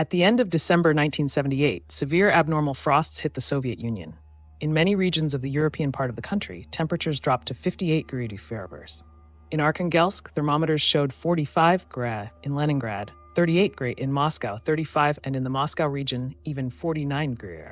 At the end of December 1978, severe abnormal frosts hit the Soviet Union. In many regions of the European part of the country, temperatures dropped to 58 degrees Fahrenheit. In Arkhangelsk, thermometers showed 45 degrees in Leningrad, 38 degrees in Moscow, 35, and in the Moscow region, even 49 degrees.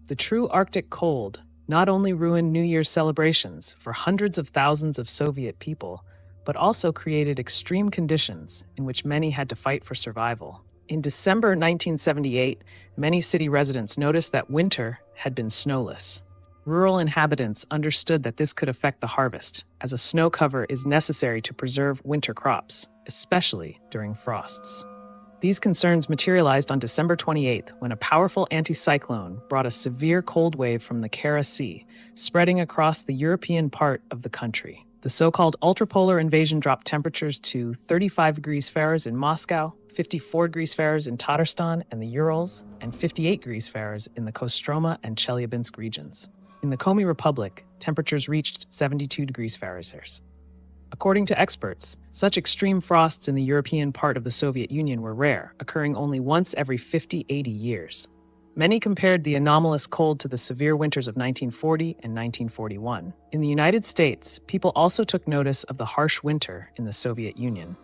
The true Arctic cold not only ruined New Year's celebrations for hundreds of thousands of Soviet people, but also created extreme conditions in which many had to fight for survival. In December 1978, many city residents noticed that winter had been snowless. Rural inhabitants understood that this could affect the harvest, as a snow cover is necessary to preserve winter crops, especially during frosts. These concerns materialized on December 28th when a powerful anticyclone brought a severe cold wave from the Kara Sea, spreading across the European part of the country. The so-called ultrapolar invasion dropped temperatures to 35 degrees Fahrenheit in Moscow, 54 degrees Fahrenheit in Tatarstan and the Urals, and 58 degrees Fahrenheit in the Kostroma and Chelyabinsk regions. In the Komi Republic, temperatures reached 72 degrees Fahrenheit. According to experts, such extreme frosts in the European part of the Soviet Union were rare, occurring only once every 50-80 years. Many compared the anomalous cold to the severe winters of 1940 and 1941. In the United States, people also took notice of the harsh winter in the Soviet Union.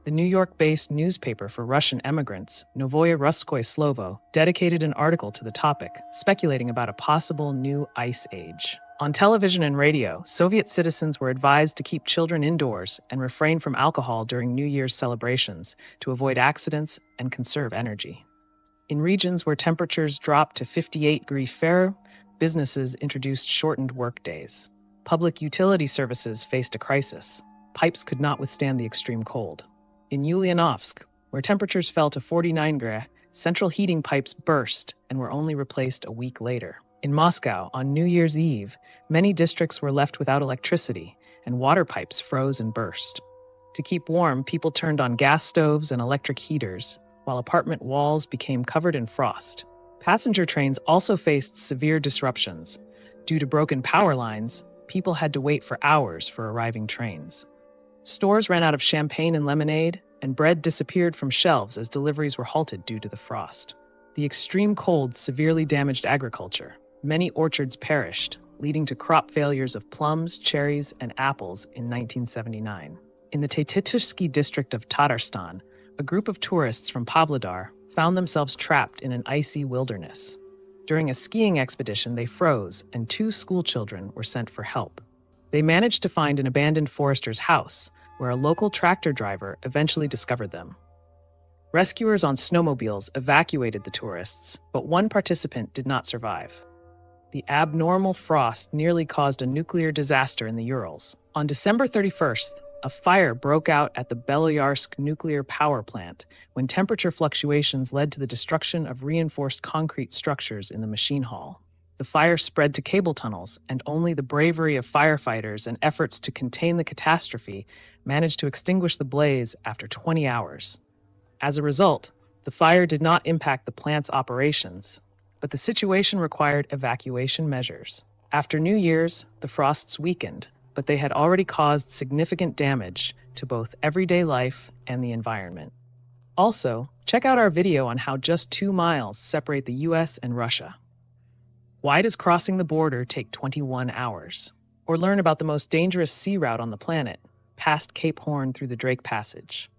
The New York-based newspaper for Russian emigrants, Novoye Russkoye Slovo, dedicated an article to the topic, speculating about a possible new ice age. On television and radio, Soviet citizens were advised to keep children indoors and refrain from alcohol during New Year's celebrations to avoid accidents and conserve energy. In regions where temperatures dropped to 58 degrees Fahrenheit, businesses introduced shortened workdays. Public utility services faced a crisis. Pipes could not withstand the extreme cold. In Ulyanovsk, where temperatures fell to 49 degrees, central heating pipes burst and were only replaced a week later. In Moscow, on New Year's Eve, many districts were left without electricity, and water pipes froze and burst. To keep warm, people turned on gas stoves and electric heaters, while apartment walls became covered in frost. Passenger trains also faced severe disruptions. Due to broken power lines, people had to wait for hours for arriving trains. Stores ran out of champagne and lemonade, and bread disappeared from shelves as deliveries were halted due to the frost. The extreme cold severely damaged agriculture. Many orchards perished, leading to crop failures of plums, cherries, and apples in 1979. In the Tetitushsky district of Tatarstan, a group of tourists from Pavlodar found themselves trapped in an icy wilderness. During a skiing expedition, they froze, and 2 schoolchildren were sent for help. They managed to find an abandoned forester's house, where a local tractor driver eventually discovered them. Rescuers on snowmobiles evacuated the tourists, but one participant did not survive. The abnormal frost nearly caused a nuclear disaster in the Urals. On December 31st, a fire broke out at the Beloyarsk nuclear power plant when temperature fluctuations led to the destruction of reinforced concrete structures in the machine hall. The fire spread to cable tunnels, and only the bravery of firefighters and efforts to contain the catastrophe managed to extinguish the blaze after 20 hours. As a result, the fire did not impact the plant's operations, but the situation required evacuation measures. After New Year's, the frosts weakened, but they had already caused significant damage to both everyday life and the environment. Also, check out our video on how just 2 miles separate the US and Russia. Why does crossing the border take 21 hours? Or learn about the most dangerous sea route on the planet, past Cape Horn through the Drake Passage.